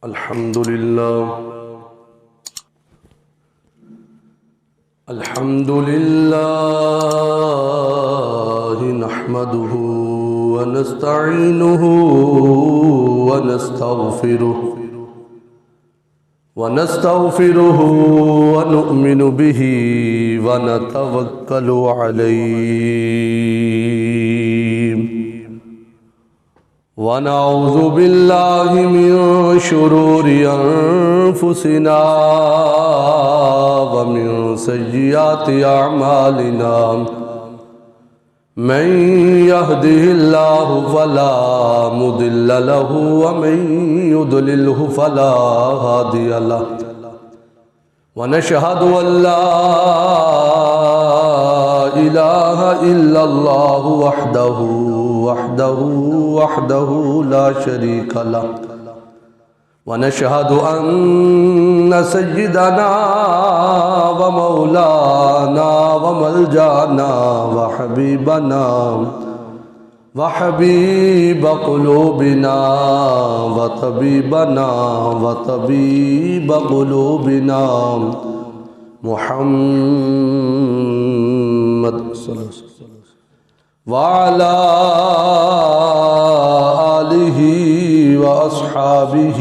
الحمد لله نحمده ونستعينه ونستغفره ونؤمن به ونتوكل عليه ونعوذ بالله من شرور أنفسنا ومن سيئات أعمالنا من يهده الله فلا مضل له ومن يضلله فلا هادي له ونشهد أن لا إله إلا الله وحده لا شريك له ونشهد أن سيدنا ومولانا وملجأنا وحبيب قلوبنا وطبيب قلوبنا محمد صلى الله عليه وسلم وعلى آله وأصحابه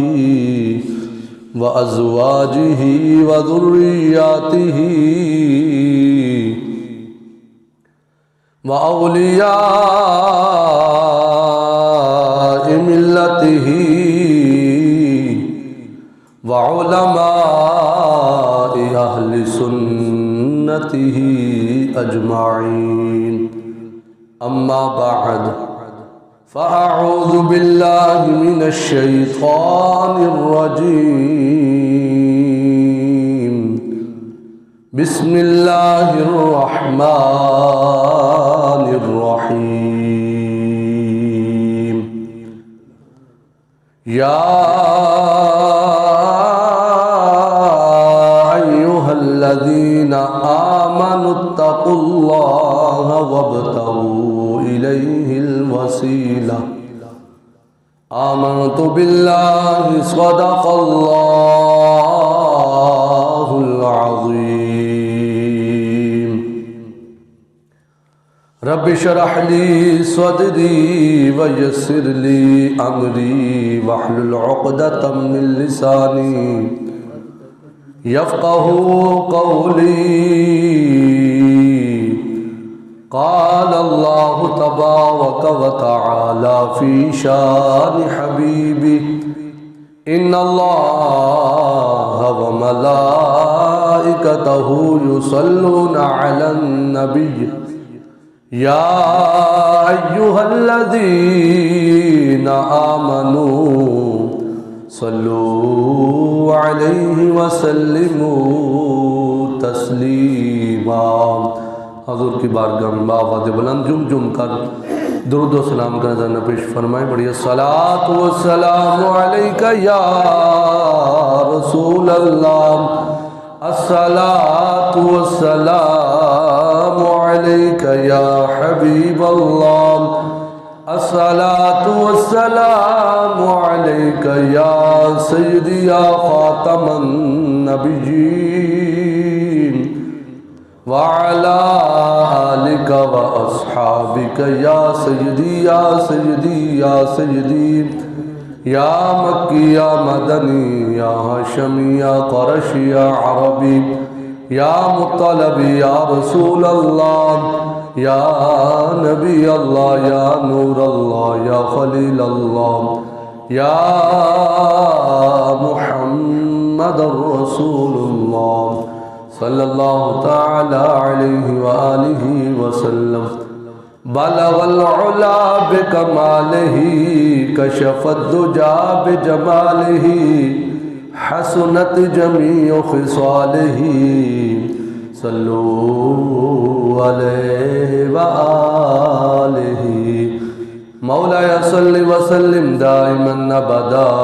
وأزواجه وذرياته وأولياء ملته وعلماء أهل سنته أجمعين أما بعد فأعوذ بالله من الشيطان الرجيم بسم الله الرحمن الرحيم يا أيها الذين آمنوا اتقوا الله وابتغوا إليه الوسيلة آمنت بالله صدق الله العظيم رب اشرح لي صدري ويسر لي أمري واحلل عقدة من لساني يفقه قولي قال الله تبارك وتعالى في شان حبيبي إن الله وملائكته يصلون على النبي يا أيها الذين آمنوا صلوا عليه وسلموا تسلیما۔ حضور کی بارگاہ میں بآواز بلند جم کر درود و سلام کا نذرانہ پیش فرمائیں۔ بڑی الصلاۃ والسلام علیک یا رسول اللہ، الصلاۃ والسلام علیک یا حبیب اللہ، الصلاۃ والسلام علیک یا سیدی یا خاتم النبیین وعلى آلك وأصحابك يا سيدي يا سيدي يا سيدي يا مكي يا مدني يا هاشمي يا قرشي يا عربي يا مطلب يا رسول الله يا نبي الله يا نور الله يا خليل الله يا محمد رسول الله صلی اللہ تعالی علیہ وآلہ وسلم۔ بلغ العلا بکمالہ کشف الدجا بجمالہ حسنت جمیع خصالہ صلو علیہ وآلہ۔ مولاي صل وسلم دائما ابدا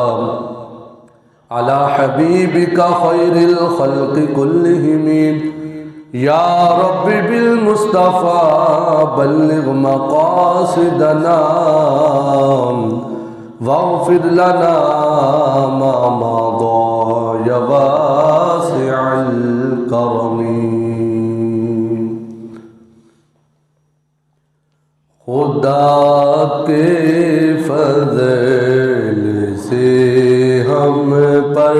على حبيبك خير الخلق كلهم يا رب بالمصطفى بلغ مقاصدنا واغفر لنا ما مضى یا واسع الکرم خدا کے فضل سے ہم پر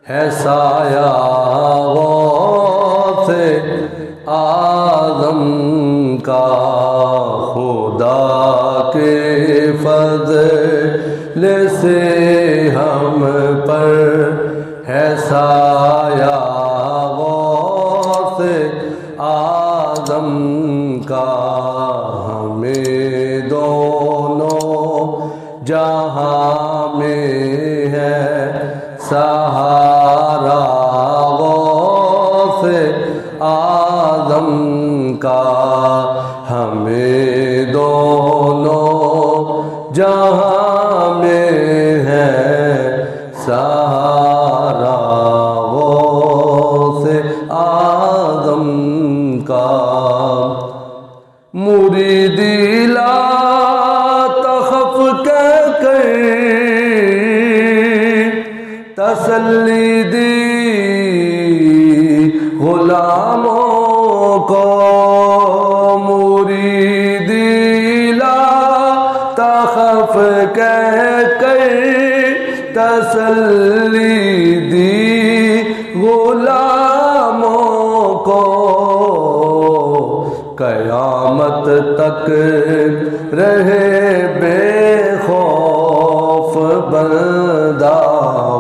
ہے سایہ غوث اعظم کا خدا کے فضل سے ہم پر ہے سایہ غوث اعظم کا ہمیں دونوں جہاں میں ہے سہارا غوث اعظم کا ہمیں دونوں جہاں میں ہے سہارا غوث اعظم کا مریدی لا تخف کہہ کر تسلی دی غلاموں کو مریدی لا تخف کہہ کر تسلی دی غلاموں کو قیامت تک رہے بے خوف بندہ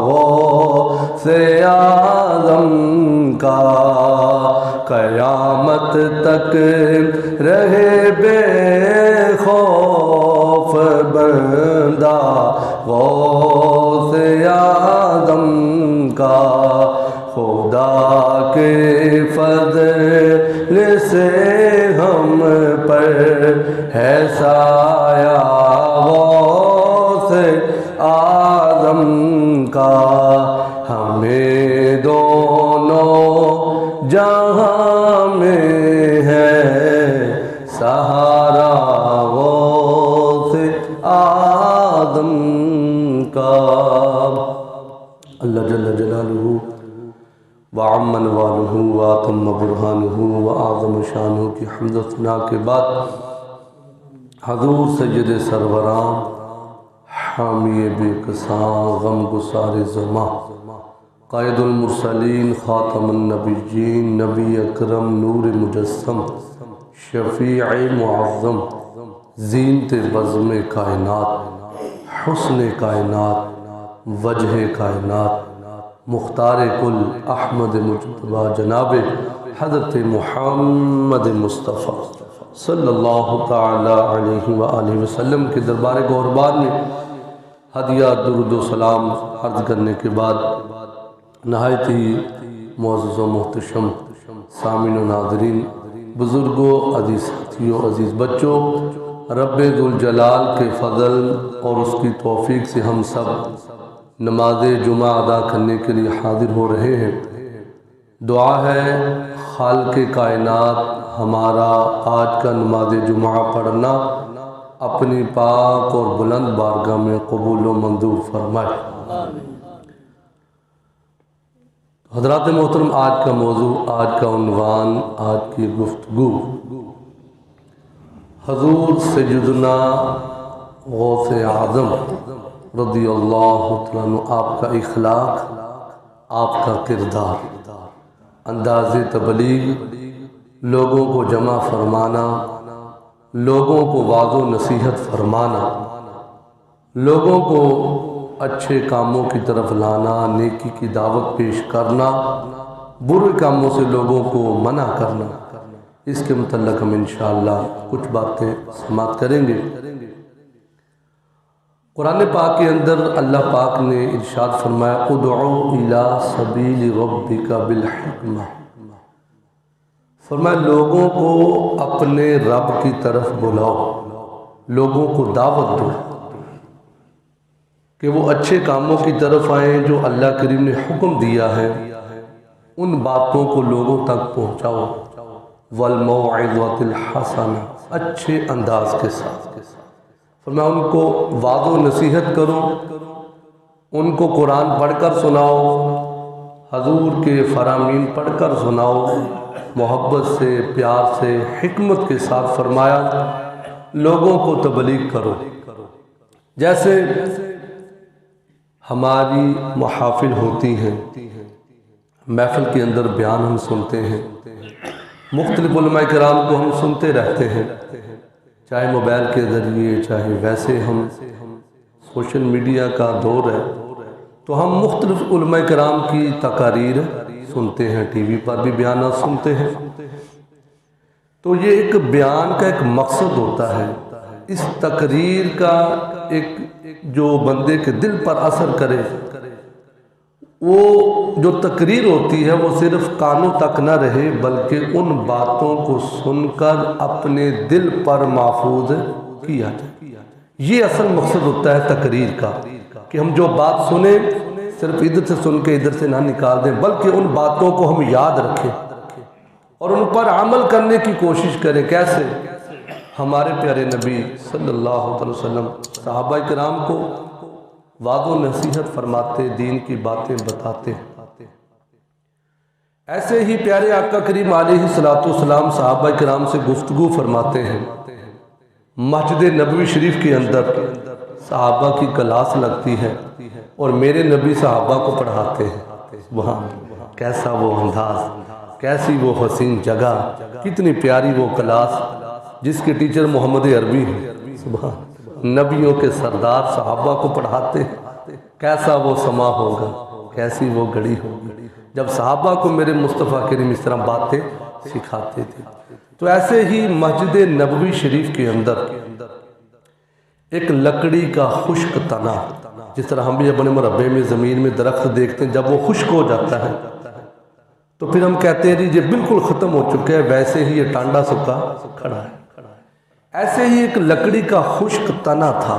غوث اعظم کا قیامت تک رہے بے خوف بندہ غوث اعظم کا خدا کے فضل سے ہم پر ہے سایہ غوث اعظم کا ہمیں دونوں جہاں میں ہے سہارا غوث اعظم کا اللہ جل جلالہ وعمن والہ واتم برہانہ وآظم شانہ کی حمد و ثنا کے بعد حضور سید سروران حامی بے کساں غم گسار زماں قائد المرسلین خاتم النبیین نبی اکرم نور مجسم شفیع معظم زینت بزم کائنات حسن کائنات وجہ کائنات مختار کل احمد مجتبی جناب حضرت محمد مصطفیٰ صلی اللہ تعالی علیہ وآلہ وسلم کے دربار گوربان میں ہدیہ درود و سلام عرض کرنے کے بعد نہایت ہی معزز و محتشم سامعین و ناظرین، بزرگوں، عزیز ساتھیوں، عزیز بچوں، رب ذوالجلال کے فضل اور اس کی توفیق سے ہم سب نماز جمعہ ادا کرنے کے لیے حاضر ہو رہے ہیں۔ دعا ہے خالق کائنات ہمارا آج کا نماز جمعہ پڑھنا اپنی پاک اور بلند بارگاہ میں قبول و منظور فرمائے۔ حضرات محترم، آج کا موضوع، آج کا عنوان، آج کی گفتگو حضور سیدنا غوث اعظم رضی اللہ تعالیٰ عنہ آپ کا اخلاق، آپ کا کردار، انداز تبلیغ، لوگوں کو جمع فرمانا، لوگوں کو واعظ و نصیحت فرمانا، لوگوں کو اچھے کاموں کی طرف لانا، نیکی کی دعوت پیش کرنا، برے کاموں سے لوگوں کو منع کرنا، اس کے متعلق ہم انشاءاللہ کچھ باتیں سماعت کریں گے۔ قرآن پاک کے اندر اللہ پاک نے ارشاد فرمایا ادعو الی سبیل ربک بالحکمہ، فرمایا لوگوں کو اپنے رب کی طرف بلاؤ، لوگوں کو دعوت دو کہ وہ اچھے کاموں کی طرف آئیں جو اللہ کریم نے حکم دیا ہے، ان باتوں کو لوگوں تک پہنچاؤ، والموعظۃ الحسنہ، اچھے انداز کے ساتھ، فرمایا ان کو وعظ و نصیحت کرو، ان کو قرآن پڑھ کر سناؤ، حضور کے فرامین پڑھ کر سناؤ، محبت سے، پیار سے، حکمت کے ساتھ فرمایا لوگوں کو تبلیغ کرو۔ جیسے ہماری محافل ہوتی ہیں، محفل کے اندر بیان ہم سنتے ہیں، مختلف علماء کرام کو ہم سنتے رہتے ہیں، چاہے موبائل کے ذریعے، چاہے ویسے ہم سوشل میڈیا کا دور ہے تو ہم مختلف علماء کرام کی تقاریر سنتے ہیں، ٹی وی پر بھی بیانات سنتے ہیں۔ تو یہ ایک بیان کا ایک مقصد ہوتا ہے، اس تقریر کا ایک جو بندے کے دل پر اثر کرے، وہ جو تقریر ہوتی ہے وہ صرف کانوں تک نہ رہے بلکہ ان باتوں کو سن کر اپنے دل پر محفوظ کیا جائے۔ یہ اصل مقصد ہوتا ہے تقریر کا، کہ ہم جو بات سنیں صرف ادھر سے سن کے ادھر سے نہ نکال دیں بلکہ ان باتوں کو ہم یاد رکھیں اور ان پر عمل کرنے کی کوشش کریں۔ کیسے؟ ہمارے پیارے نبی صلی اللہ علیہ وسلم صحابہ کرام کو وعظ و نصیحت فرماتے، دین کی باتیں بتاتے۔ ایسے ہی پیارے آقا کریم علیہ السلام صحابہ کرام سے گفتگو فرماتے ہیں۔ مسجد نبوی شریف کے اندر صحابہ کی کلاس لگتی ہے اور میرے نبی صحابہ کو پڑھاتے ہیں۔ وہاں کیسا وہ انداز، کیسی وہ حسین جگہ، کتنی پیاری وہ کلاس جس کے ٹیچر محمد عربی ہیں۔ سبحان، نبیوں کے سردار صحابہ کو پڑھاتے ہیں۔ کیسا وہ سما ہوگا، کیسی وہ گھڑی ہوگی جب صحابہ کو میرے مصطفیٰ کریم اس طرح باتیں سکھاتے تھے۔ تو ایسے ہی مسجد نبوی شریف کے اندر ایک لکڑی کا خشک تنا، جس طرح ہم بھی اپنے مربع میں زمین میں درخت دیکھتے ہیں، جب وہ خشک ہو جاتا ہے تو پھر ہم کہتے ہیں جی یہ بالکل ختم ہو چکا ہے، ویسے ہی یہ ٹانڈا سکا کھڑا ہے۔ ایسے ہی ایک لکڑی کا خشک تنا تھا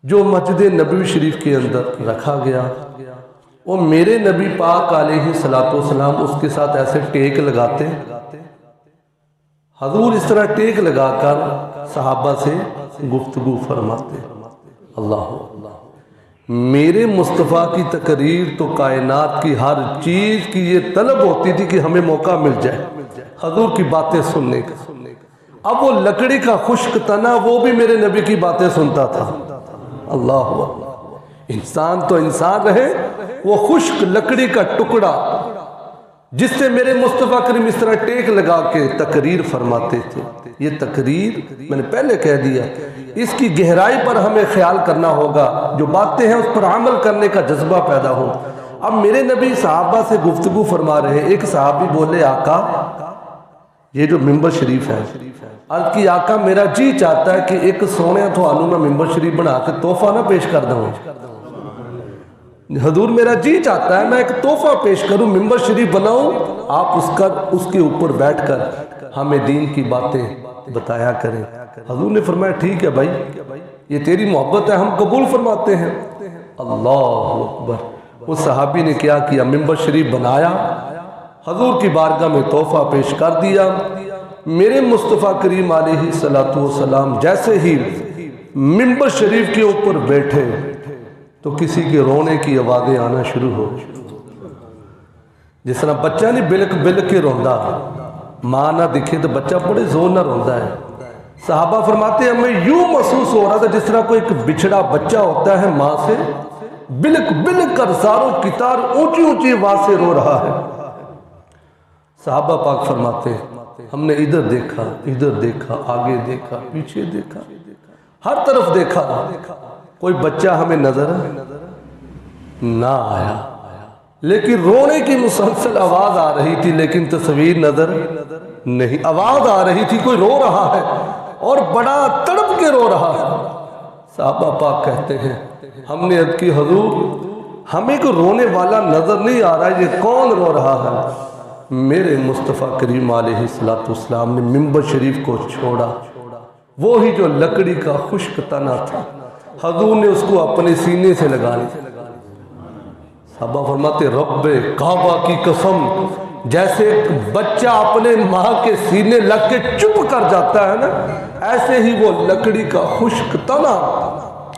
جو مسجد نبوی شریف کے اندر رکھا گیا، اور میرے نبی پاک علیہ السلام اس کے ساتھ ایسے ٹیک لگاتے۔ حضور اس طرح ٹیک لگا کر صحابہ سے گفتگو فرماتے۔ اللہ، میرے مصطفیٰ کی تقریر تو کائنات کی ہر چیز کی یہ طلب ہوتی تھی کہ ہمیں موقع مل جائے حضور کی باتیں سننے کا۔ اب وہ لکڑی کا خشک تنا وہ بھی میرے نبی کی باتیں سنتا تھا۔ اللہ، انسان تو انسان رہے، وہ خشک لکڑی کا ٹکڑا جس سے میرے مصطفیٰ کریم اس طرح ٹیک لگا کے تقریر فرماتے تھے۔ یہ تقریر میں نے پہلے کہہ دیا، اس کی گہرائی پر ہمیں خیال کرنا ہوگا، جو باتیں ہیں اس پر عمل کرنے کا جذبہ پیدا ہو۔ اب میرے نبی صحابہ سے گفتگو فرما رہے ہیں۔ ایک صحابی بولے آقا، یہ جو ممبر شریف ہے، عرض کی آقا میرا جی چاہتا ہے کہ ایک سونے تھوانوں میں ممبر شریف بنا کے تحفہ نہ پیش کر دوں۔ حضور میرا جی چاہتا ہے میں ایک تحفہ پیش کروں، ممبر شریف بناؤں، آپ اس کے اوپر بیٹھ کر ہمیں دین کی باتیں بتایا کریں۔ حضور نے فرمایا ٹھیک ہے بھائی، یہ تیری محبت ہے، ہم قبول فرماتے ہیں۔ اللہ اکبر، اس صحابی نے کیا کیا، ممبر شریف بنایا، حضور کی بارگاہ میں تحفہ پیش کر دیا۔ میرے مصطفیٰ کریم علیہ السلام جیسے ہی ممبر شریف کے اوپر بیٹھے تو کسی کے رونے کی آوازیں آنا شروع ہو، جس طرح بچہ نہیں بلک بلک کے روندا، ماں نہ دکھے تو بچہ بڑے زور نہ روندا ہے۔ صحابہ فرماتے ہیں ہمیں یوں محسوس ہو رہا تھا جس طرح کوئی ایک بچھڑا بچہ ہوتا ہے ماں سے بلک بلک کر ساروں کی تار اونچی اونچی آواز سے رو رہا ہے۔ صحابہ پاک فرماتے ہیں ہم نے ادھر دیکھا، آگے دیکھا، پیچھے دیکھا، ہر طرف دیکھا، کوئی بچہ ہمیں نظر نہ آیا، لیکن رونے کی مسلسل آواز آ رہی تھی، لیکن تصویر نظر نہیں۔ آواز آ رہی تھی کوئی رو رہا ہے اور بڑا تڑپ کے رو رہا ہے۔ صحابہ پاک کہتے ہیں ہم نے عرض کی حضور ہمیں کوئی رونے والا نظر نہیں آ رہا ہے، یہ کون رو رہا ہے؟ میرے مصطفیٰ کریم علیہ السلام نے ممبر شریف کو چھوڑا، وہی جو لکڑی کا خشک تنا تھا، حضور نے اس کو اپنے سینے سے لگا لیا۔ صحابہ فرماتے رب کعبہ کی قسم، جیسے ایک بچہ اپنے ماں کے سینے لگ کے چپ کر جاتا ہے نا، ایسے ہی وہ لکڑی کا خشک تنا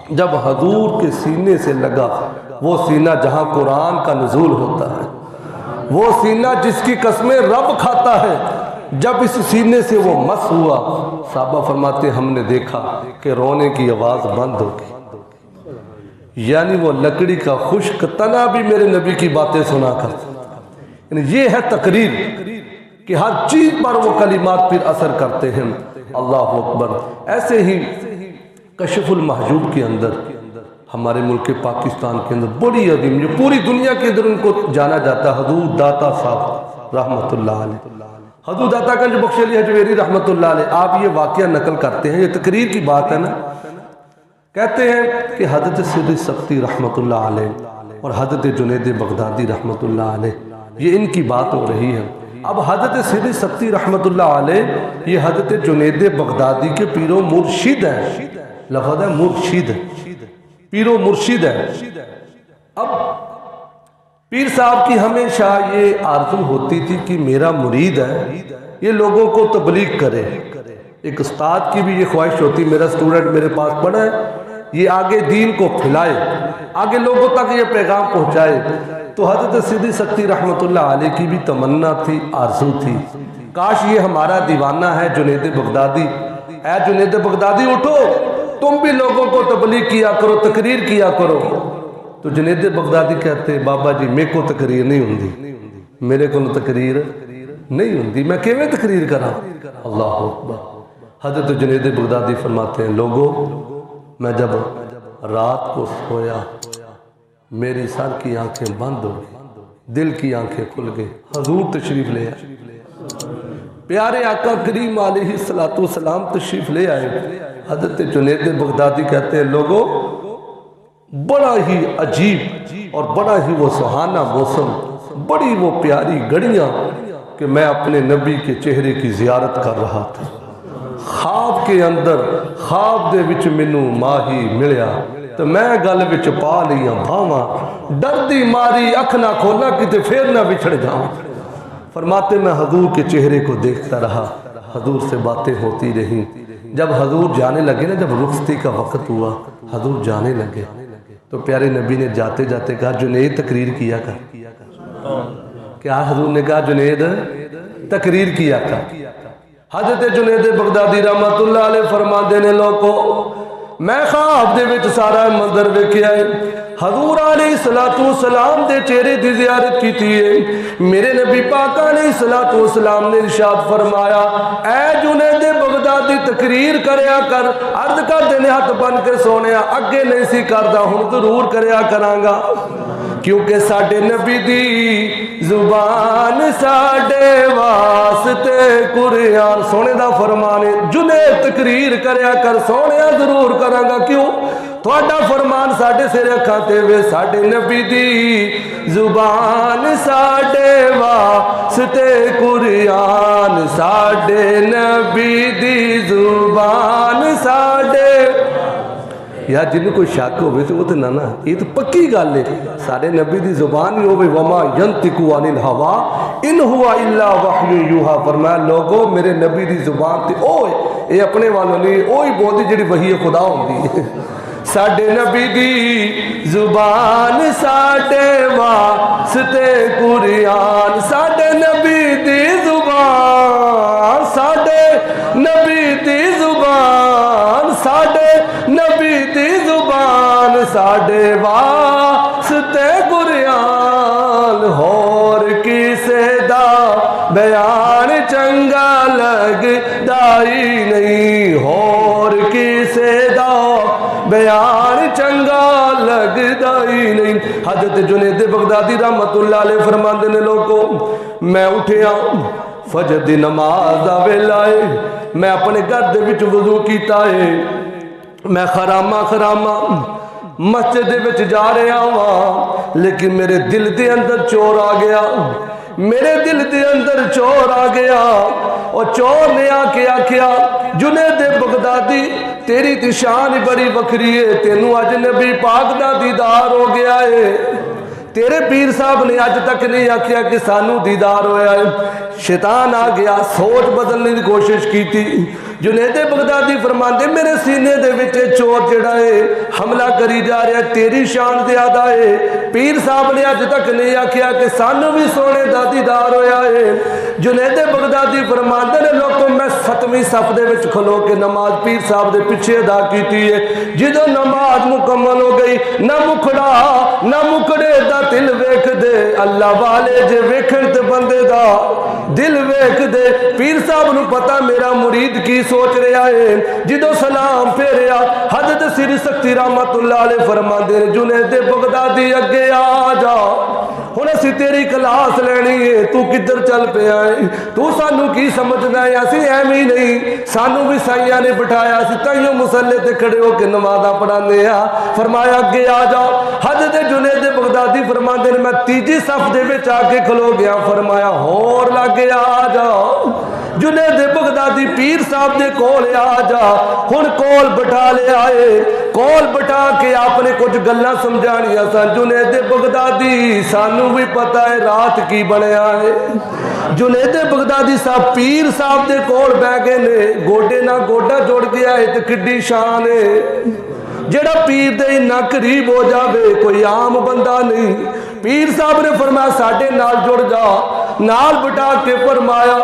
جب حضور کے سینے سے لگا، وہ سینہ جہاں قرآن کا نزول ہوتا ہے، وہ سینہ جس کی قسمیں رب کھاتا ہے، جب اس سینے سے وہ مس ہوا، صحابہ فرماتے ہم نے دیکھا کہ رونے کی آواز بند ہو گئی۔ یعنی وہ لکڑی کا خشک تنا بھی میرے نبی کی باتیں سنا کرتا، یعنی یہ ہے تقریر کہ ہر چیز پر وہ کلمات پھر اثر کرتے ہیں۔ اللہ اکبر۔ ایسے ہی کشف المحجوب کے اندر ہمارے ملک پاکستان کے اندر بڑی عظیم، جو پوری دنیا کے اندر ان کو جانا جاتا ہے، حضور داتا صاحب رحمت اللہ علیہ، حضور داتا گنج بخش علی حجویری رحمت اللہ علیہ، آپ یہ واقعہ نقل کرتے ہیں، یہ تقریر کی بات ہے نا، کہتے ہیں کہ حضرت سری سختی رحمت اللہ علیہ اور حضرت جنید بغدادی رحمت اللہ علیہ، یہ ان کی بات ہو رہی ہے۔ اب حضرت سری سختی رحمت اللہ علیہ یہ حضرت جنید بغدادی کے پیر و مرشد ہیں، لفظ ہے مرشد، پیر و مرشد ہے۔ اب پیر صاحب کی ہمیشہ یہ آرزو ہوتی تھی کہ میرا مرید ہے یہ لوگوں کو تبلیغ کرے، ایک استاد کی بھی یہ خواہش ہوتی میرا اسٹوڈنٹ میرے پاس پڑھا ہے یہ آگے دین کو پھیلائے، آگے لوگوں تک یہ پیغام پہنچائے۔ تو حضرت سری سختی رحمت اللہ علیہ کی بھی تمنا تھی، آرزو تھی، کاش یہ ہمارا دیوانہ ہے جنید بغدادی، اے جنید بغدادی اٹھو، تم بھی لوگوں کو تبلیغ کیا کرو، تقریر کیا کرو۔ تو جنید بغدادی کہتے بابا جی میرے کو تقریر نہیں ہوندی، میرے کو تقریر نہیں ہوندی، میں کیویں تقریر کرا؟ اللہ اکبر۔ حضرت جنید بغدادی فرماتے ہیں لوگوں میں جب رات کو سویا میری سر کی آنکھیں بند ہو گئی، دل کی آنکھیں کھل گئی، حضور تشریف لے آئے، پیارے آقا کریم علیہ السلام تشریف لے آئے۔ حضرت جنید بغدادی کہتے ہیں لوگوں بڑا ہی عجیب اور بڑا ہی وہ سہانا موسم، بڑی وہ پیاری گھڑیاں کہ میں اپنے نبی کے چہرے کی زیارت کر رہا تھا، خواب کے اندر خواب دے وچ مینوں ماہی ملیا تو میں گل وچ پا لیا بھاواں، ڈر دی ماری اکھ نہ کھولا کتے پھر نہ بچھڑ جاؤں۔ فرماتے میں حضور کے چہرے کو دیکھتا رہا، حضور سے باتیں ہوتی رہیں، جب حضور جانے لگے نا، جب رخصتی کا وقت ہوا حضور جانے لگے تو پیارے نبی نے جاتے جاتے کہا جنید تقریر کیا کر، کیا حضور نے کہا جنید تقریر کیا کر۔ حضرت جنید بغدادی رحمت اللہ علیہ فرما دینے لوگوں میں خواب دے وچ سارا منظر ویکھیا ہے، حضور علیہ السلام دے چہرے دی زیارت کیتی ہے، میرے نبی پاک علیہ السلام نے ارشاد فرمایا اے جنید بغدادی تقریر کریا کر، عرض کر دینے ہاتھ بن کے سونیا اگے نہیں سی کردا ہن ضرور کریا کرانگا، کیونکہ ساڈے نبی دی زبان ساڈے واسطے قرآن، سونے دا فرمان ہے جنید تقریر کریا کر سونیا ضرور کرانگا، کیوں؟ تھوڑا فرمان ساڈے سر کھاتے ہوئے ساڈے نبی دی زبان ساڈے واسطے قرآن، ساڈے نبی دی زبان ساڈے، یا جن کو شک ہوئے تو وہ تو نہ یہ تو پکی گل ہے، سارے نبی دی زبان ہی ہوئے وما ینطق عن الہوا ان ہوا الا وحی یوحا، فرمایا لوگوں میرے نبی دی زبان تے اوئے یہ اپنے والوں نہیں اوہی بولدی جڑی وحی خدا ہوندی، ساڈے نبی دی زبان ساڈے واسطے قرآن، ساڈے نبی دی زبان، ساڈے نبی دی زبان، ساڈے نبی دی زبان ساڈے واسطے قرآن، ہور کسے دا بیان چنگا لگدا ہی نہیں، ہور کسے دا بیان چنگا لگدا ہی نہیں۔ حضرت جنید بغدادی رحمت اللہ علیہ فرماندے نے لوگوں میں اٹھیا فجر دی نماز دا ویلا ہے، میں اپنے گھر دے وچ وضو کیتا ہے، میں خراما مسجد دے وچ جا رہا ہوں، لیکن میرے دل دے اندر چور آ گیا، میرے دل دے اندر چور آ گیا، اور چور نے آ کے آکھیا جنید بغدادی تیری تی شان بڑی وکری ہے، تینوں اج نبی پاک دا دیدار ہو گیا ہے، تیرے پیر صاحب نے اج تک نہیں آکھیا کہ سانو دیدار ہویا ہے. شیطان آ گیا, سوچ بدلنے کی کوشش کی تھی. جنید بغدادی فرماندے میرے سینے دے وچ چور جڑا ہے حملہ کری جا رہا ہے, تیری شان زیادہ ہے. پیر صاحب نے اج تک نہیں آکھیا کہ سانو بھی سونے دا دیدار ہویا ہے. جنید بغدادی فرماندے نے لوگوں میں 7ویں صف دے وچ کھلو کے نماز پیر صاحب دے پیچھے ادا کیتی ہے. جدوں نماز مکمل ہو گئی, نہ مکھڑا نہ مکڑے دا دل ویکھ دے, اللہ والے جے ویکھن تے بندے دا دل ویکھ دے. پیر صاحب نو پتا میرا مرید کی سوچ رہا ہے. جدو سلام پھیریا حضرت سری سکتی رحمت اللہ علیہ فرماندے نے جنید بغدادی اگے آ جا, ہن اسی تیری کلاس لینی ہے, تو کدھر چل پیا ہے, تو سانو کی سمجھنا ہے, اسی ایویں نہیں, سانو بھی سائیاں نے بٹھایا, اسی تائیوں مسلے تے کھڑے ہو کے نمازاں پڑھاندے ہاں. فرمایا اگے آ جا. حضرت جنید بغدادی فرماندے نے میں 3 صف دے وچ آ کے کھلو گیا. فرمایا ہور لاگے آ جا. جنید بغدادی پیر صاحب دے کول آ جا. ہن کول بٹھا لے آئے, کول بٹھا کے آپ نے کچھ گلاں سمجھانیاں سن. جنید بغدادی سانو بھی پتہ ہے رات کی بنیا ہے. جنید بغدادی صاحب پیر صاحب دے کول بہ گئے نے, گوڈے نہ گوڈا جڑ گیا ہے تے کڈی شان ہے. جڑا پیر دے نہ قریب ہو جاوے کوئی عام بندہ نہیں. پیر صاحب نے فرمایا ساڈے نال جڑ جا. نال بٹا کے فرمایا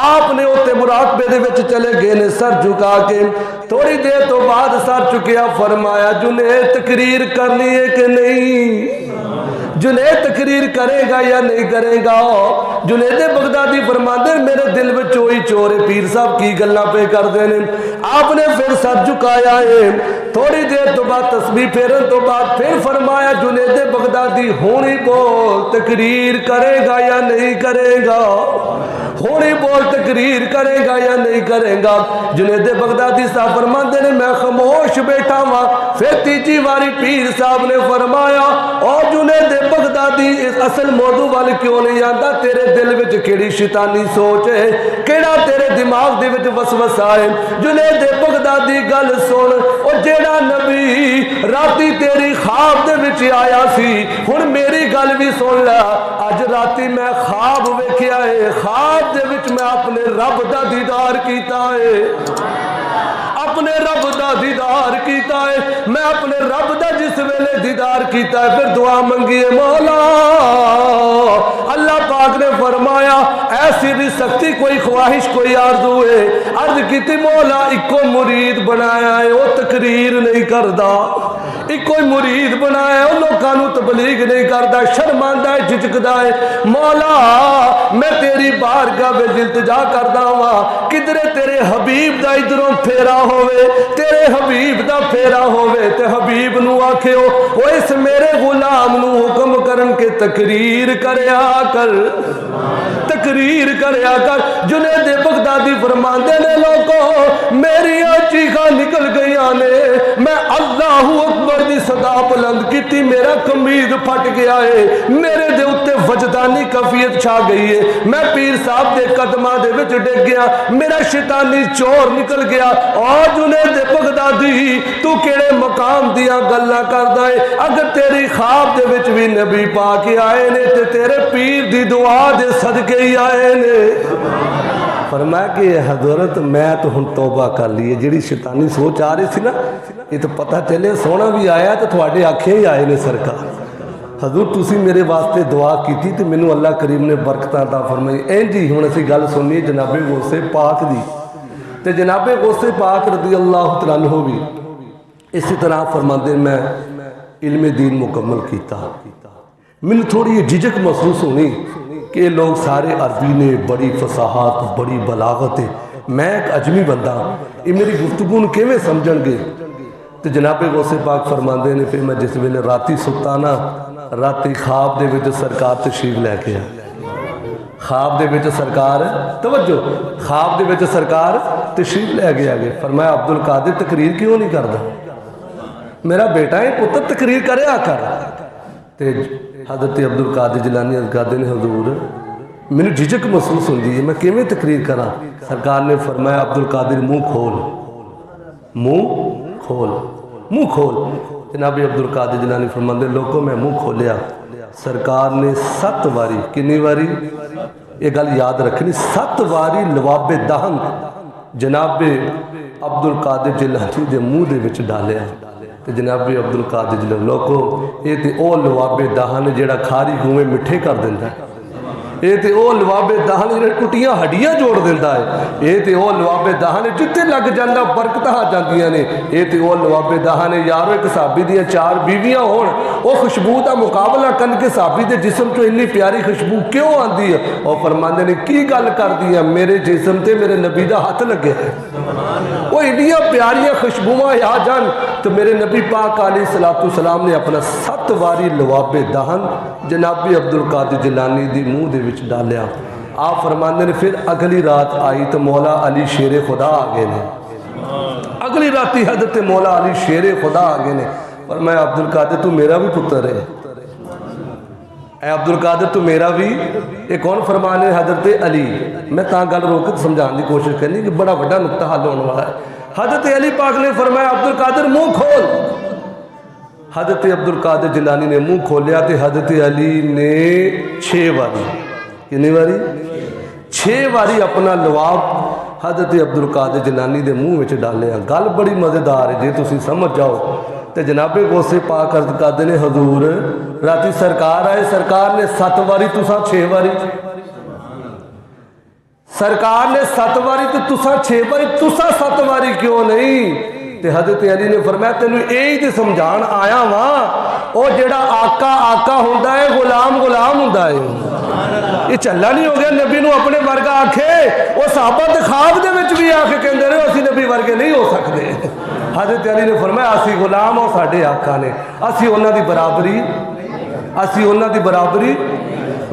آپ نے اوتے مراقبے دے وچ چلے گئے نے, سر جھکا کے. تھوڑی دیر تو بعد سر چکیا, فرمایا جنید تقریر کرنی ہے کہ نہیں, جنید تقریر کرے گا یا نہیں کرے گا. جنید بغدادی فرماندے میرے دل میں چوئی چور ہے, پیر صاحب کی گلاں پہ کر دینے. آپ نے پھر سر جھکایا ہے. تھوڑی دیر تو بعد تسبیح پھیرن تو بعد پھر فرمایا جنید بغدادی ہونی بول تقریر کرے گا یا نہیں کرے گا, ہونی بول تقریر کرے گا یا نہیں کرے گا. جنید بغدادی صاحب فرماندے نے میں خاموش بیٹھا ہوا. پھر تیجی واری پیر صاحب نے فرمایا اور جنید بغدادی اس اصل موضوع والے کیوں نہیں آتا, تیرے دل وچ کیڑی شیطانی سوچ ہے, کیڑا تیرے دماغ دے وچ وسوسہ ہے. جنید بغدادی گل سن, اور جیڑا نبی راتی تیری خواب دے وچ آیا سی ہن میری گل بھی سن لے. اج راتی میں خواب ویکھیا ہے, خواب دے وچ میں اپنے رب دا دیدار کیتا ہے, اپنے رب دا دیدار کیتا ہے. میں اپنے رب دا جس ویلے دیدار کیتا ہے پھر دعا منگی ہے مولا. اللہ پاک نے فرمایا ایسی بھی سختی کوئی خواہش کوئی آرزو ہے, عرض کیتی مولا ایک کو مرید بنایا ہے وہ تقریر نہیں کردا, ایک کوئی مرید بنایا ہے وہ لوگاں نو تبلیغ نہیں کردا, شرماندا ہے جھجکدا ہے. مولا میں تیری بارگاہ وچ التجا کردا ہاں کدھرے تیرے حبیب دا ادھروں پھیرا ہوئے, تیرے حبیب دا پھیرا ہوئے تے حبیب نو آکھیو او اس میرے غلام نو حکم کرن کے تقریر کریا کر, تقریر کریا کر. جنید بغدادی فرماندے نے لوگوں میری چیخاں نکل گئیاں نے, میں اللہ اکبر دی صدا بلند کیتی, میرا قمیض پھٹ گیا ہے, میرے دے اوتے وجدانی کیفیت چھا گئی ہے. میں پیر صاحب دے قدماں دے وچ ڈگ گیا, میرا شیطانی چور نکل گیا. اور جنید بغدادی تو کیڑے مقام دیاں گلاں کردا ہے, اگر تیری خواب دے وچ بھی نبی پاک آئے نے تے تیرے پیر دی دعا دے صدقے ہی آئے نے. فرمایا کہ حضرت میں تو ہن توبہ کر لی ہے, جڑی شیطانی سوچ آ رہی تھی نا یہ تو پتہ چلے سونا بھی آیا تو تھوڑے آنکھیں ہی آئے نے. سرکار حضور تسی میرے واسطے دعا کی تھی تو مینوں اللہ کریم نے برکتاں عطا فرمائی. این جی ہن اسی گل سنی جناب غوث پاک دی, تے جناب غوث پاک رضی اللہ تعالیٰ عنہ بھی اسی طرح فرماندے میں علم دین مکمل کیتا. مینوں تھوڑی یہ جھجک محسوس ہونی کہ لوگ سارے عربی نے, بڑی فصاحت بڑی بلاغت ہے, میں ایک اجمی بندہ یہ میری گفتگو کیویں سمجھن گے. تو جناب غوث پاک فرماندے نے پھر میں جس ویلے راتی ستا نا راتی خواب دے وچ سرکار تشریف لے کے خواب دے وچ سرکار توجہ خواب دے وچ سرکار تشریف لے گیا گئے. فرمایا عبد القادر تقریر کیوں نہیں کردا, میرا بیٹا ہے پتر تقریر کرے آ کر. تے حضرت عبد القادر جیلانی کہتے ہیں حضور مینوں جھجک محسوس ہوندی ہے میں کیویں تقریر کراں. سرکار نے فرمایا عبد القادر منہ کھول, منہ کھول, منہ کھول. جناب عبد القادر جیلانی فرماندے لوگوں میں منہ کھولیا, سرکار نے 7 واری کنی واری یہ گل یاد رکھنی 7 واری لواب دہن جناب عبد القادر جیلانی دے منہ دے وچ ڈالیا تے جناب عبد القادر جیلانی لوکو یہ تے او لواب دہن جیڑا کھاری گویں مٹھے کر دیندا ہے یہ تے او لواب دہن جڑے ٹوٹیاں ہڈیاں جوڑ دیندا ہے یہ تے او لواب دہن جتے لگ جاندا برکتاں آ جاندیاں نے یہ تے او لواب دہن یارو ایک صحابی دیاں 4 بیویاں ہون او خوشبو دا مقابلہ کر کے صحابی دے جسم چوں اتنی پیاری خوشبو کیوں آندی ہے او فرماندے نے کی گل کردی ہے میرے جسم تے میرے نبی دا ہاتھ لگے ہے وہ اتنی پیاریاں خوشبوواں آ جان تو میرے نبی پاک علیہ السلام نے اپنا 7 واری لواب دہن جناب عبد القادر جیلانی دی منہ دے وچ ڈالیا آپ فرماندے نے پھر اگلی رات آئی تو مولا علی شیر خدا آگے نے اگلی راتی حضرت مولا علی شیر خدا آگے نے فرمایا عبد القادر تو میرا بھی پتر ہے اے عبد القادر تو میرا بھی یہ کون فرمانے حضرت علی میں تاں گل روک کے سمجھان دی کوشش کرنی کہ بڑا بڑا نقطہ حل ہونے والا ہے حضرت علی پاک نے فرمایا عبد القادر منہ کھول حضرت عبد القادر جیلانی نے منہ کھولیا تے حضرت علی نے 6 واری کتنی واری 6 واری اپنا لواب حضرت عبد القادر جیلانی دے منہ وچ ڈالیا گل بڑی مزیدار ہے جے تسی سمجھ جاؤ تے جناب غوث پاک عرض کردے نے حضور راتی سرکار آئے سرکار نے 7 واری تساں 6 واری سرکار نے 7 واری تے تساں 6 واری تساں 7 واری کیوں نہیں تے حضرت علی نے فرمایا تینوں یہی تے سمجھان آیا واں او جڑا آقا آقا ہوندا ہے غلام غلام ہوندا ہے یہ چلا نہیں ہو گیا نبی نو اپنے ورگا آکھے وہ صحابہ تے خواب دے وچ بھی آکھے کہندے رہے اسی نبی ورگے نہیں ہو سکدے حضرت علی نے فرمایا اسی غلام اور ساڈے آقا نے اسی انہاں دی برابری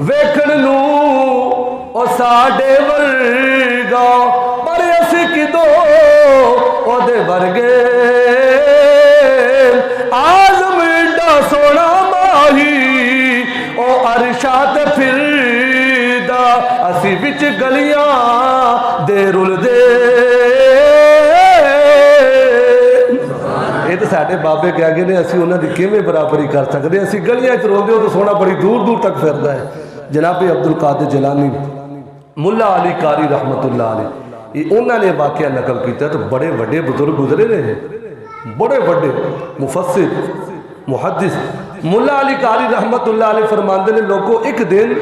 ویکھن نو او ساڈے ورگا پر اسی کدو او دے ورگے آزم ایڈا سونا ماہی او عرشات پھردا اسی وچ گلیاں دے رل دے یہ تو ساڈے بابے کہہ گئے نے اسی انہاں دی کیویں برابری کر سکدے اسی گلیاں وچ رول دے تو سونا بڑی دور دور تک پھردا ہے جناب عبد القادر جیلانی ملا علی قاری رحمت اللہ علیہ یہ انہوں نے واقعہ نقل کیتا تو بڑے بڑے بزرگ گزرے رہے بڑے بڑے مفسر محدث ملا علی قاری رحمت اللہ علیہ فرماندے نے لوگوں ایک دن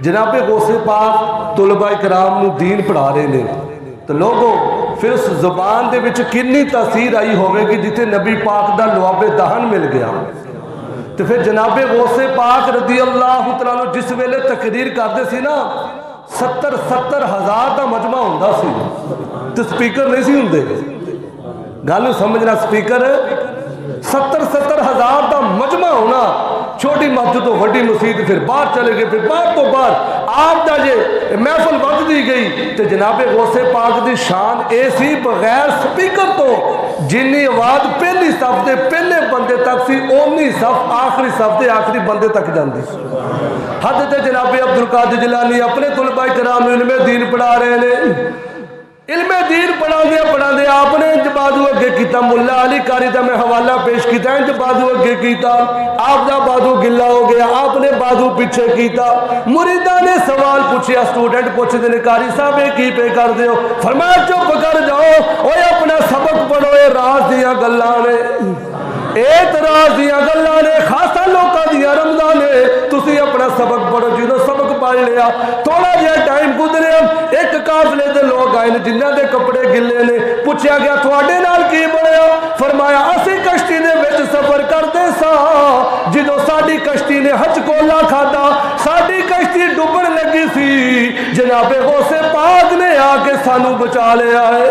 جناب غوث پاک طلباء کرام نو دین پڑھا رہے نے تو لوگوں پھر اس زبان دے وچ کنی تاثیر آئی ہوئے کہ جتے نبی پاک دا لواب دہن مل گیا تو پھر جناب غوث پاک رضی اللہ تعالیٰ جس ویلے تقریر کرتے سی نا 70 ہزار دا مجمع ہوندہ سی تو سپیکر نہیں سی ہوندے گالو سمجھنا سپیکر 70 ہزار دا مجمع ہونا چھوٹی مسجد تو وڈی مسجد پھر باہر چلے گئے پھر باہر تو باہر آپ دا جے محفل بند دی گئی تو جناب غوث پاک دی شان اے سی بغیر سپیکر تو جنی آواز پہلی صف دے پہلے بندے تک سی اونی صف آخری صف دے آخری بندے تک جاندی حضرت جناب عبد القادر جیلانی اپنے طلباء کرام علم دین پڑھا رہے ہیں علم دین پڑھا دے آپ نے انج بازو اگے کیتا ملا علی قاری دا میں حوالہ پیش کیتا انج بازو اگے کیتا آپ دا بازو گلا ہو گیا آپ نے بازو پیچھے کیتا مریدہ نے سوال پوچھیا سٹوڈنٹ پوچھے دے قاری صاحب کی پہ کر دے ہو فرمایا چپ کر جاؤ اوے اپنا سبق پڑھو اے راز دیاں گلاں نے اعتراض دیاں گلاں نے خاصا لوکاں دیاں رمضان نے تسی اپنا سبق پڑھو جدوں سبق پڑھ لیا تھوڑا جہا ٹائم گزریا ایک قافلے دے لوگ آئے جنہاں دے کپڑے گلے نے پوچھا گیا تواڈے نال کی بنیا فرمایا اسی کشتی دے وچ سفر کردے سا جدوں ساڈی کشتی نے ہچکولا کھادا ساڈی کشتی ڈوبن لگی سی جناب غوث پاک نے آ کے سانو بچا لیا ہے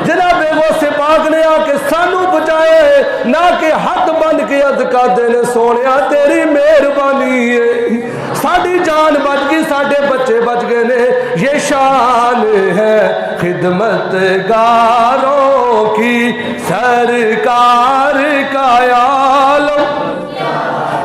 جناب غوث پاک نے آ کے سانو بچایا ہے نہ کہ ہاتھ بن کے عرض کردے نے سونیا تیری مہربانی ہے ساڈی جان بچ گئی ساڈے بچے بچ گئے نے یہ شان ہے خدمت گاروں کی سرکار کا عالم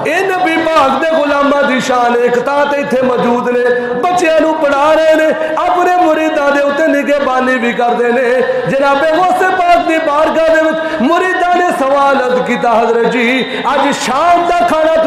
اے نبی پاک دے غلامہ دی شان ایک تاں تے ایتھے موجود نے بچیاں نو پڑھا رہے نے اپنے مریداں دے اوتے نگہبانی بھی کردے نے جناب غوث پاک دی بارگاہ دے وچ مریداں نے سوال عرض کیتا حضرت جی اج شام دا کھانا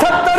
70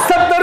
70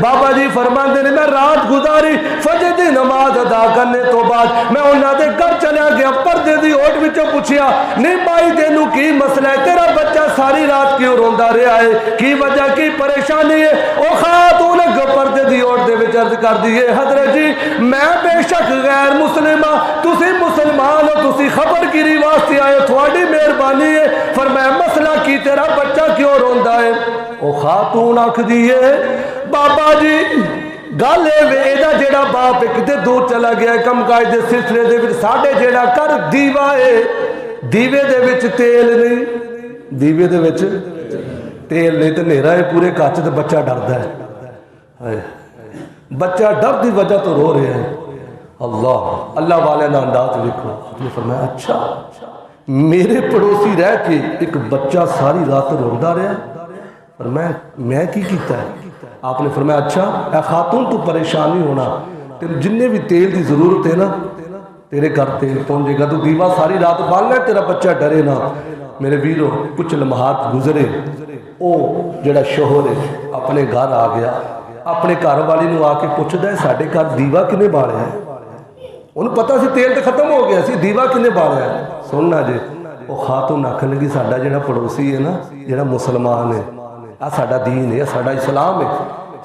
بابا جی فرماندے نے میں رات گزاری فجر دی نماز ادا کرنے تو بعد میں انہاں دے گھر چلا گیا پردے دی اوٹ وچوں پوچھیا نہیں بھائی تینوں کی مسئلہ ہے تیرا بچہ ساری رات کیوں روندا رہا ہے کی وجہ کی پریشانی ہے او خاتون پردے دی اوٹ دے وچ عرض کر دی حضرت جی میں بے شک غیر مسلم ہاں تسی مسلمان ہو تسی خبر کی واسطے آئے تھوڑی مہربانی ہے فرمایا مسئلہ کی تیرا بچہ کیوں روندا ہے او خاتون آکھ دی ہے بابا جی گل یہ جیڑا باپ کتے دور چلا گیا کم کاج دے سلسلے دے وچ ساڈے جیڑا کر دیوا ہے دیوے دے وچ تیل نہیں دیوے دے وچ تیل نہیں تے نیرا ہے پورے کچ تے بچہ ڈردا ہے بچہ ڈر دی وجہ تو رو رہا ہے اللہ والے نا انداز لکھو آپ نے فرمایا اچھا میرے پڑوسی رہ کے ایک بچہ ساری رات روندا رہا اور میں کی کیتا ہے آپ نے فرمایا اچھا اے خاتون تو پریشان نہیں ہونا تیرے جننے بھی تیل دی ضرورت ہے نا تیرے گھر تیل پہنچے گا تو دیوا ساری رات بالنا ہے تیرا بچہ ڈرے نا میرے ویرو کچھ لمحات گزرے او جڑا شوہر ہے اپنے گھر آ گیا اپنے گھر والی نو آ کے پوچھدا ہے ساڈے گھر دیوا کنے بالیا ہے انہوں پتہ سی تیل تے ختم ہو گیا سی دیوا کنے بالیا ہے سننا جی وہ خاتون آکھن لگی ساڈا جڑا پڑوسی ہے نا جڑا مسلمان ہے آ ساڈا دین ہے ساڈا اسلام ہے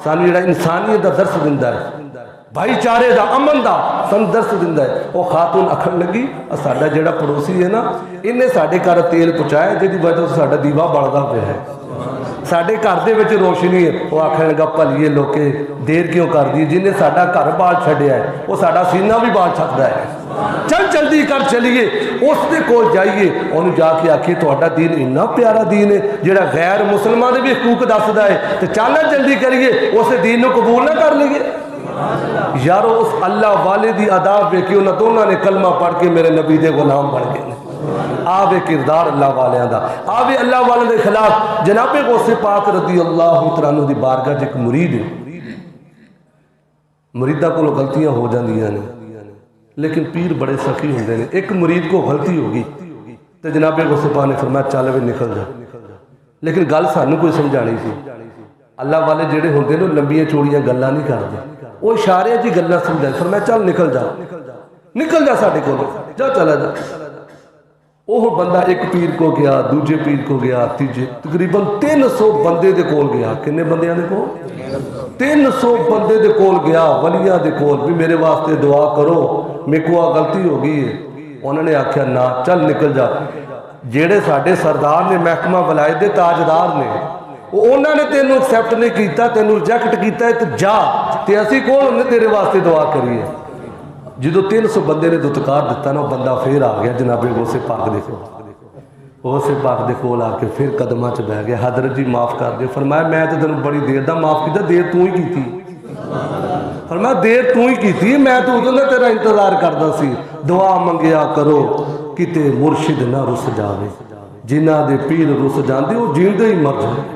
سانو جڑا انسانیت دا درس دیندا ہے بھائی چارے دا امن دا سن درس دیندا ہے وہ خاتون آکھن لگی ساڈا جڑا پڑوسی ہے نا انہیں ساڈے گھر تیل پہنچایا جدی وجہ سے ساڈا دیوا بلدا پیا ہے ساڈے گھر دے وچ روشنی ہے وہ آکھن لگا بھلیے لوکے دیر کیوں کر دی جنہیں ساڈا گھر بال چھڈیا ہے وہ ساڈا سینہ بھی بال چھکدا ہے چل جلدی کر چلیے اس دے کول جائیے انہوں جا کے آکھیے تہاڈا دین اتنا پیارا دین ہے جڑا غیر مسلمان دے بھی حقوق دسدا ہے تے چل جلدی کریے اس دین نو قبول نہ کر لئیے یارو اس اللہ والے دی ادا ویکھیو نہ دونوں نے کلمہ پڑھ کے میرے نبی دے غلام بن گئے آوے کردار اللہ والیاں دا آوے اللہ والے دے خلاف جناب غوث پاک رضی اللہ عنہ دی بارگاہ ایک مرید ہے مریدہ کو غلطیاں ہو جاندیاں نے لیکن پیر بڑے سخی ہوندے نے ایک مرید کو غلطی ہوگی تو جناب غوث پاک نے فرمایا چل وے نکل جا لیکن گل سانوں کوئی سمجھانی سی اللہ والے جڑے ہوندے نے لمبیاں چوڑیاں گلاں نہیں کردے وہ اشارے جی گلاں سمجھا فرمایا چل نکل جا ساڈے کول جا چلا جا وہ بندہ ایک پیر کو گیا دوجے پیر کو گیا تیجے تقریباً 300 بندے دے کول گیا کنے بندیاں دے کول 300 بندے دے کول گیا ولیاں دے کول بھی میرے واسطے دعا کرو میں کو غلطی ہو گئی ہے انہوں نے آکھیا نا چل نکل جا جیڑے ساڈے سردار نے محکمہ ولایت دے تاجدار نے انہوں نے تینوں ایکسیپٹ نہیں کیتا تینوں ریجیکٹ کیتا ہے تو جا تے اسی کون انہیں تیرے واسطے دعا کری ہے جدو 300 بندے نے دتکار دیتا نا بندہ پھر آ گیا جناب غوث پاک دیکھو غوث پاک دے کول آ کے پھر قدمہ چ بہ گیا حضرت جی معاف کر دے فرمایا میں تو تینوں بڑی دیر دا معاف کیتا دیر تو ہی کیتی فرمایا دیر تو ہی کیتی میں تو ادوں دا تیرا انتظار کردا سی دعا منگیا کرو کتے مرشد نہ رس جاوے جنہ دے پیر رس جاندے وہ جیندے ہی مر جائے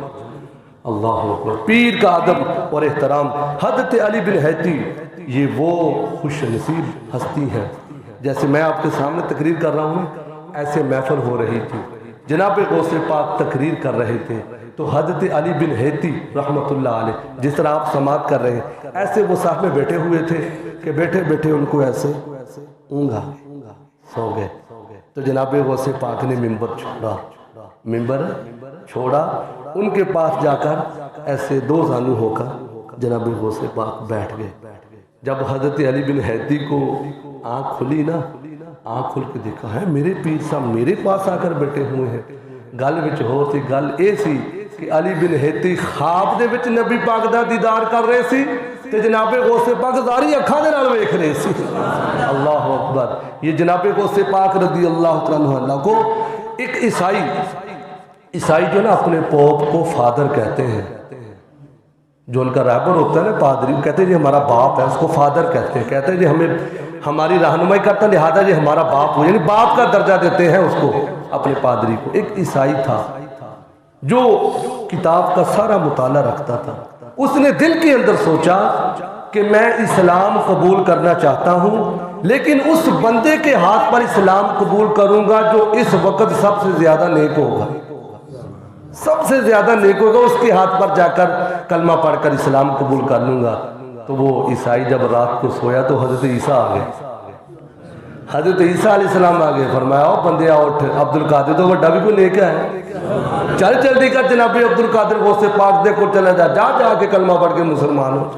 اللہ اکبر پیر کا ادب اور احترام حضرت علی بن حیتی یہ وہ خوش نصیب ہستی ہے جیسے میں آپ کے سامنے تقریر کر رہا ہوں ایسے محفل ہو رہی تھی جناب غوث پاک تقریر کر رہے تھے تو حضرت علی بن حیتی رحمت اللہ علیہ جس طرح آپ سماعت کر رہے ہیں ایسے وہ صاحب میں بیٹھے ہوئے تھے کہ بیٹھے بیٹھے ان کو ایسے اونگا سو گئے تو جناب غوث پاک نے ممبر چھوڑا ان کے پاس جا کر ایسے دو زانو ہو کر جناب غوث پاک بیٹھ گئے جب حضرت علی بن حیتی کو آنکھ کھلی نا آنکھ کھل کے دیکھا ہے میرے پیر صاحب میرے پاس آ کر بیٹھے ہوئے ہیں گل وچ ہو سی گل اے سی کہ علی بن حیتی خواب دے وچ نبی پاک دا دیدار کر رہے سی تے جناب غوث پاک ظاہری اکھاں دے نال ویکھ رہے سی اللہ اکبر یہ جناب غوث پاک رضی اللہ عنہ کو ایک عیسائی جو نا اپنے پوپ کو فادر کہتے ہیں جو ان کا رہبر ہوتا ہے نا پادری کہتے ہیں جی ہمارا باپ ہے اس کو فادر کہتے ہیں کہتے ہیں جی ہمیں ہماری رہنمائی کرتا ہے لہذا جی ہمارا باپ ہو یعنی باپ کا درجہ دیتے ہیں اس کو اپنے پادری کو ایک عیسائی تھا جو کتاب کا سارا مطالعہ رکھتا تھا اس نے دل کے اندر سوچا کہ میں اسلام قبول کرنا چاہتا ہوں لیکن اس بندے کے ہاتھ پر اسلام قبول کروں گا جو اس وقت سب سے زیادہ نیک ہوگا سب سے زیادہ نیک ہوگا اس کے ہاتھ پر جا کر کلمہ پڑھ کر اسلام قبول کر لوں گا۔ تو وہ عیسائی جب رات کو سویا تو حضرت عیسیٰ آ گئے، حضرت عیسیٰ علیہ السلام آ گئے، فرمایا او بندیا اٹھ، عبد القادر تو بڑا بھی کوئی نیک ہے، چل جلدی کر جناب عبد القادر غوث پاک دے کو چلا جا، جا جا کے کلمہ پڑھ کے مسلمان ہو۔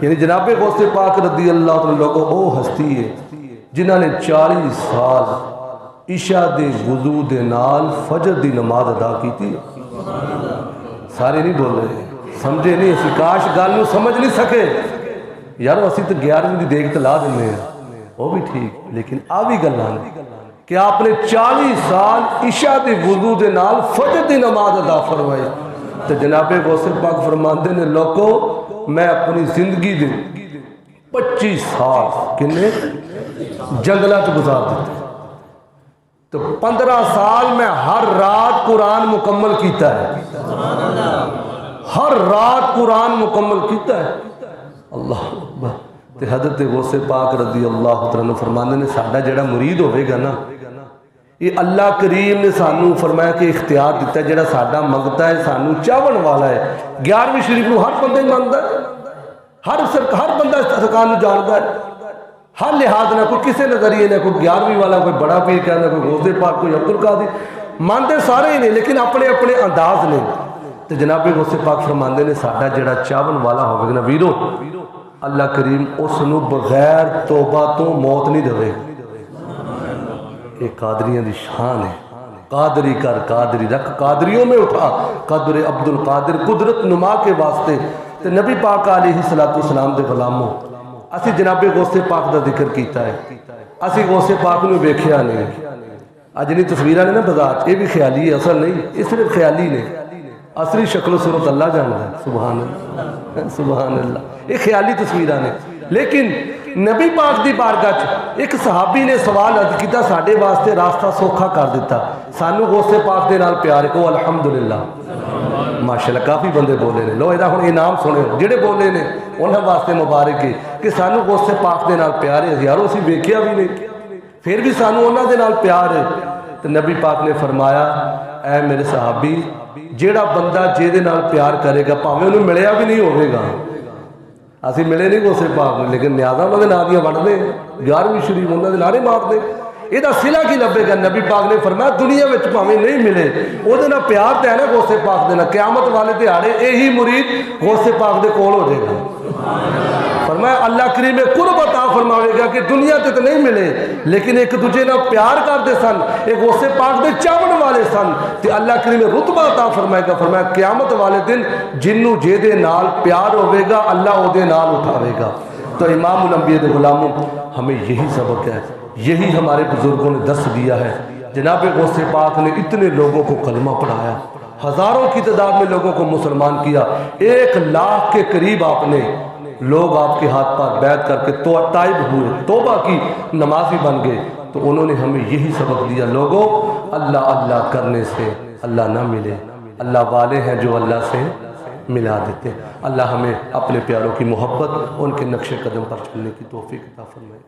یعنی جناب غوث پاک رضی اللہ عنہ لوگوں وہ ہستی ہے جنہاں نے 40 سال عشاء دے وضو دے نال فجر دی نماز ادا کی تھی۔ سارے نہیں بول رہے، سمجھے نہیں، اسی کاش گل نو سمجھ نہیں سکے یار، اسی تو 11ویں دی دیکھ تلا دینے ہیں، وہ بھی ٹھیک، لیکن آ بھی گلاں کہ آپ نے 40 سال عشاء دے وضو دے نال فجر دی نماز ادا فرمائی۔ تو جناب غوث پاک فرماندے نے لوگوں میں اپنی زندگی دے 25 سال کنے جنگلات گزار دیتے، تو 15 سال میں ہر رات قرآن مکمل کیتا ہے، ہر رات قرآن مکمل کیتا ہے۔ اللہ اکبر۔ تے حضرت غوث پاک رضی اللہ عنہ فرماندے نے ساڈا جڑا مرید ہوئے گا نا، یہ اللہ کریم نے سانو فرمایا کہ اختیار دیتا ہے، جڑا ساڈا منگتا ہے سانو چاون والا ہے۔ 11ویں شریف نو ہر بندہ ہی مانگدا ہے، ہر بندہ سرکار نو جاندا ہے، ہر لحاظ نہ کوئی کسی نظریے نہ کوئی 11ویں والا کوئی بڑا پیر کہنا، کوئی غوث پاک، کوئی عبد القادر، مانتے سارے ہی نے لیکن اپنے اپنے انداز نے۔ تو جناب غوث پاک فرماندے نے ساڈا جڑا چاون والا ہوگا نا ویرو، اللہ کریم اس نو بغیر توبہ تو موت نہیں دے گا۔ یہ قادریاں دی شان ہے، قادری کر قادری رکھ قادریوں میں اٹھا، قدر عبد القادر قدرت نما کے واسطے۔ تو نبی پاک علیہ السلام دے غلاموں، اسی جناب غوث پاک دا ذکر کیتا ہے، اسی غوث پاک نو ویکھیا نہیں۔ اج نہیں تصویراں نے نا بازار، یہ بھی خیالی ہے، اصل نہیں، یہ صرف خیالی نے، اصلی شکل و صورت اللہ جانتا ہے۔ سبحان اللہ سبحان اللہ، یہ خیالی تصویراں نے۔ لیکن نبی پاک دی بارگاہ چ ایک صحابی نے سوال عرض کیتا، ساڈے واسطے راستہ سوکھا کر دیتا، سانو غوث پاک دے نال پیار کو الحمدللہ۔ ماشاءاللہ کافی بندے بولے نے، لو یہ ہن انعام سنے، جڑے بولے نے انہاں واسطے مبارک ہے کہ سانو غوث پاک دے نال پیار ہے، یارو اسی ویکھیا بھی نہیں پھر بھی سانو انہاں دے نال پیار ہے۔ تو نبی پاک نے فرمایا، اے میرے صحابی، جیڑا بندہ جے دے نال پیار کرے گا بھاویں انہوں ملیا بھی نہیں ہوئے گا، اسی ملے نہیں غوث پاک میں لیکن نیازاں انہاں دے نال دیاں وڑدے، 11ویں شریف انہاں دے نعرے ماردے، یہ صلہ کی لبے گا۔ نبی پاک نے فرمایا دنیا میں بھاویں نہیں ملے وہ دینا پیار تے ہے نا غوث پاک دینا، قیامت والے دیہاڑے یہی مرید غوث پاک دے کول ہو جائے گا۔ فرمایا اللہ کریم قرب عطا فرماوے گا کہ دنیا تے تو نہیں ملے لیکن ایک دوجے نال پیار کرتے سن، ایک غوث پاک دے چاون والے سن، تے اللہ کریم رتبہ عطا فرمائے گا۔ فرمایا قیامت والے دن جنوں جے دے نال پیار ہوے گا اللہ او دے نال اٹھاوے گا۔ تو امام الانبیاء دے غلاموں ہمیں یہی سبق ہے، یہی ہمارے بزرگوں نے درس دیا ہے۔ جناب غوث پاک نے اتنے لوگوں کو کلمہ پڑھایا، ہزاروں کی تعداد میں لوگوں کو مسلمان کیا، 1 لاکھ کے قریب آپ نے لوگ آپ کے ہاتھ پر بیعت کر کے تائب ہوئے، توبہ کی نمازی بن گئے۔ تو انہوں نے ہمیں یہی سبق دیا، لوگوں اللہ اللہ کرنے سے اللہ نہ ملے، اللہ والے ہیں جو اللہ سے ملا دیتے۔ اللہ ہمیں اپنے پیاروں کی محبت، ان کے نقش قدم پر چلنے کی توفیق عطا فرمائے۔